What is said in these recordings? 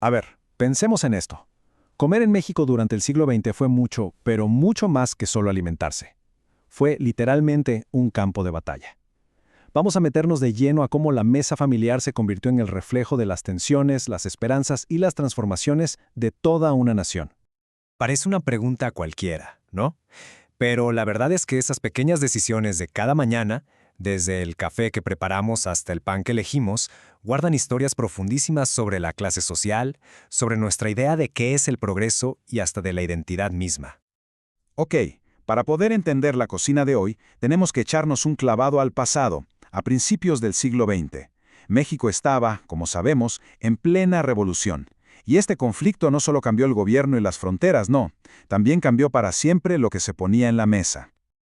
A ver, pensemos en esto. Comer en México durante el siglo XX fue mucho, pero mucho más que solo alimentarse. Fue literalmente un campo de batalla. Vamos a meternos de lleno a cómo la mesa familiar se convirtió en el reflejo de las tensiones, las esperanzas y las transformaciones de toda una nación. Parece una pregunta cualquiera, ¿no? Pero la verdad es que esas pequeñas decisiones de cada mañana, desde el café que preparamos hasta el pan que elegimos, guardan historias profundísimas sobre la clase social, sobre nuestra idea de qué es el progreso y hasta de la identidad misma. Ok, para poder entender la cocina de hoy, tenemos que echarnos un clavado al pasado, a principios del siglo XX. México estaba, como sabemos, en plena revolución. Y este conflicto no solo cambió el gobierno y las fronteras, no, también cambió para siempre lo que se ponía en la mesa.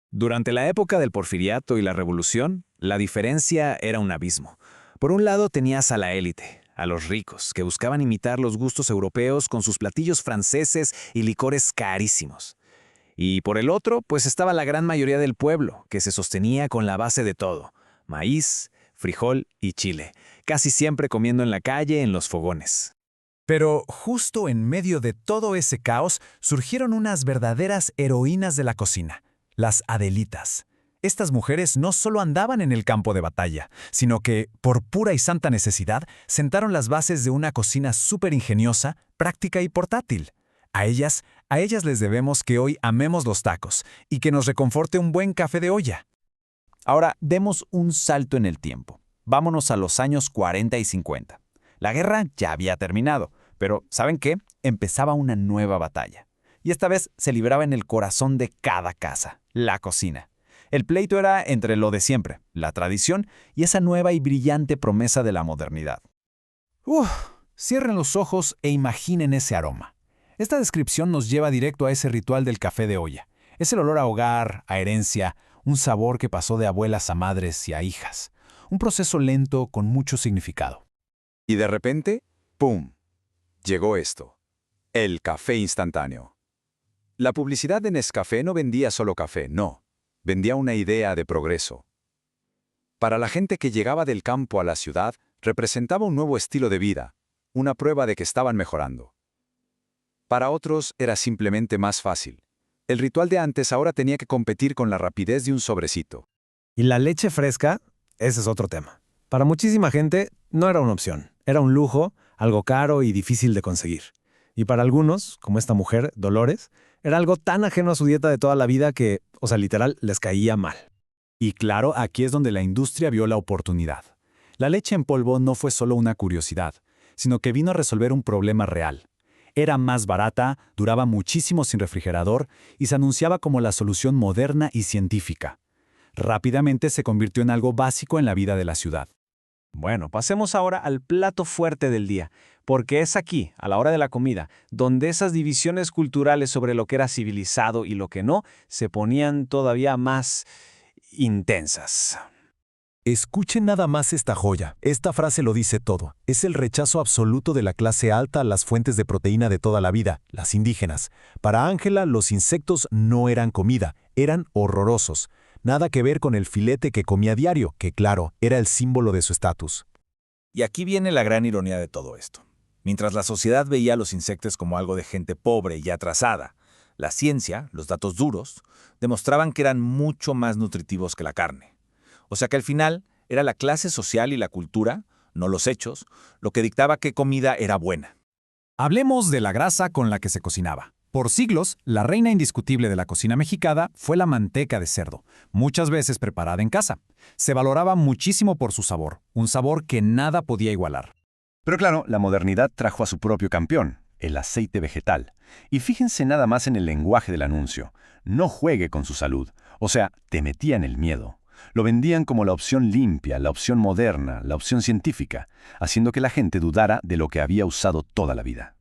Durante la época del Porfiriato y la Revolución, la diferencia era un abismo. Por un lado tenías a la élite, a los ricos, que buscaban imitar los gustos europeos con sus platillos franceses y licores carísimos. Y por el otro, pues estaba la gran mayoría del pueblo, que se sostenía con la base de todo: maíz, frijol y chile, casi siempre comiendo en la calle, en los fogones. Pero justo en medio de todo ese caos surgieron unas verdaderas heroínas de la cocina, las Adelitas. Estas mujeres no solo andaban en el campo de batalla, sino que, por pura y santa necesidad, sentaron las bases de una cocina súper ingeniosa, práctica y portátil. A ellas les debemos que hoy amemos los tacos y que nos reconforte un buen café de olla. Ahora, demos un salto en el tiempo. Vámonos a los años 40 y 50. La guerra ya había terminado, pero ¿saben qué? Empezaba una nueva batalla. Y esta vez se libraba en el corazón de cada casa, la cocina. El pleito era entre lo de siempre, la tradición y esa nueva y brillante promesa de la modernidad. Cierren los ojos e imaginen ese aroma. Esta descripción nos lleva directo a ese ritual del café de olla. Es el olor a hogar, a herencia, un sabor que pasó de abuelas a madres y a hijas. Un proceso lento con mucho significado. Y de repente, ¡pum!, llegó esto: el café instantáneo. La publicidad de Nescafé no vendía solo café, no. Vendía una idea de progreso. Para la gente que llegaba del campo a la ciudad, representaba un nuevo estilo de vida, una prueba de que estaban mejorando. Para otros era simplemente más fácil. El ritual de antes ahora tenía que competir con la rapidez de un sobrecito. Y la leche fresca, ese es otro tema. Para muchísima gente no era una opción, era un lujo, algo caro y difícil de conseguir. Y para algunos, como esta mujer, Dolores, era algo tan ajeno a su dieta de toda la vida que, literal, les caía mal. Y claro, aquí es donde la industria vio la oportunidad. La leche en polvo no fue solo una curiosidad, sino que vino a resolver un problema real. Era más barata, duraba muchísimo sin refrigerador y se anunciaba como la solución moderna y científica. Rápidamente se convirtió en algo básico en la vida de la ciudad. Bueno, pasemos ahora al plato fuerte del día, porque es aquí, a la hora de la comida, donde esas divisiones culturales sobre lo que era civilizado y lo que no se ponían todavía más intensas. Escuchen nada más esta joya. Esta frase lo dice todo. Es el rechazo absoluto de la clase alta a las fuentes de proteína de toda la vida, las indígenas. Para Ángela, los insectos no eran comida, eran horrorosos. Nada que ver con el filete que comía diario, que claro, era el símbolo de su estatus. Y aquí viene la gran ironía de todo esto. Mientras la sociedad veía a los insectos como algo de gente pobre y atrasada, la ciencia, los datos duros, demostraban que eran mucho más nutritivos que la carne. O sea que al final era la clase social y la cultura, no los hechos, lo que dictaba qué comida era buena. Hablemos de la grasa con la que se cocinaba. Por siglos, la reina indiscutible de la cocina mexicana fue la manteca de cerdo, muchas veces preparada en casa. Se valoraba muchísimo por su sabor, un sabor que nada podía igualar. Pero claro, la modernidad trajo a su propio campeón, el aceite vegetal. Y fíjense nada más en el lenguaje del anuncio. No juegue con su salud. O sea, te metían el miedo. Lo vendían como la opción limpia, la opción moderna, la opción científica, haciendo que la gente dudara de lo que había usado toda la vida.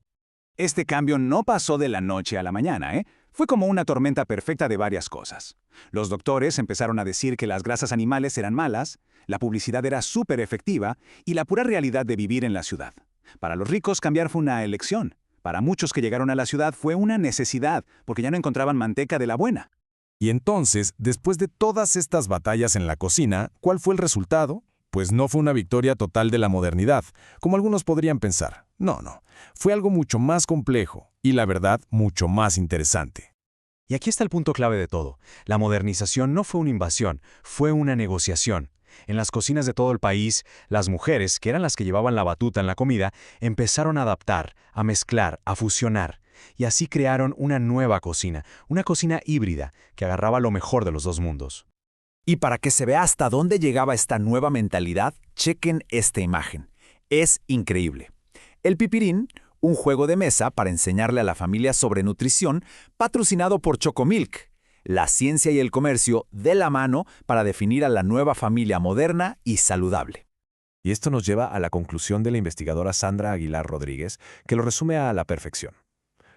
Este cambio no pasó de la noche a la mañana, ¿eh? Fue como una tormenta perfecta de varias cosas. Los doctores empezaron a decir que las grasas animales eran malas, la publicidad era súper efectiva y la pura realidad de vivir en la ciudad. Para los ricos cambiar fue una elección. Para muchos que llegaron a la ciudad fue una necesidad, porque ya no encontraban manteca de la buena. Y entonces, después de todas estas batallas en la cocina, ¿cuál fue el resultado? Pues no fue una victoria total de la modernidad, como algunos podrían pensar. No, no. Fue algo mucho más complejo y, la verdad, mucho más interesante. Y aquí está el punto clave de todo. La modernización no fue una invasión, fue una negociación. En las cocinas de todo el país, las mujeres, que eran las que llevaban la batuta en la comida, empezaron a adaptar, a mezclar, a fusionar. Y así crearon una nueva cocina, una cocina híbrida, que agarraba lo mejor de los dos mundos. Y para que se vea hasta dónde llegaba esta nueva mentalidad, chequen esta imagen. Es increíble. El pipirín, un juego de mesa para enseñarle a la familia sobre nutrición, patrocinado por Chocomilk. La ciencia y el comercio de la mano para definir a la nueva familia moderna y saludable. Y esto nos lleva a la conclusión de la investigadora Sandra Aguilar Rodríguez, que lo resume a la perfección.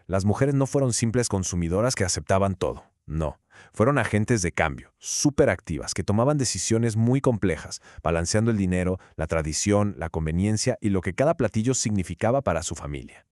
Las mujeres no fueron simples consumidoras que aceptaban todo. No, fueron agentes de cambio, súper activas, que tomaban decisiones muy complejas, balanceando el dinero, la tradición, la conveniencia y lo que cada platillo significaba para su familia.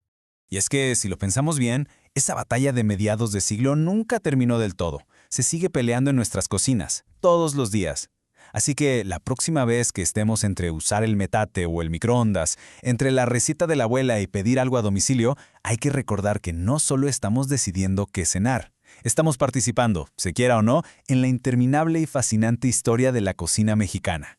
Y es que, si lo pensamos bien, esa batalla de mediados de siglo nunca terminó del todo. Se sigue peleando en nuestras cocinas, todos los días. Así que la próxima vez que estemos entre usar el metate o el microondas, entre la receta de la abuela y pedir algo a domicilio, hay que recordar que no solo estamos decidiendo qué cenar. Estamos participando, se quiera o no, en la interminable y fascinante historia de la cocina mexicana.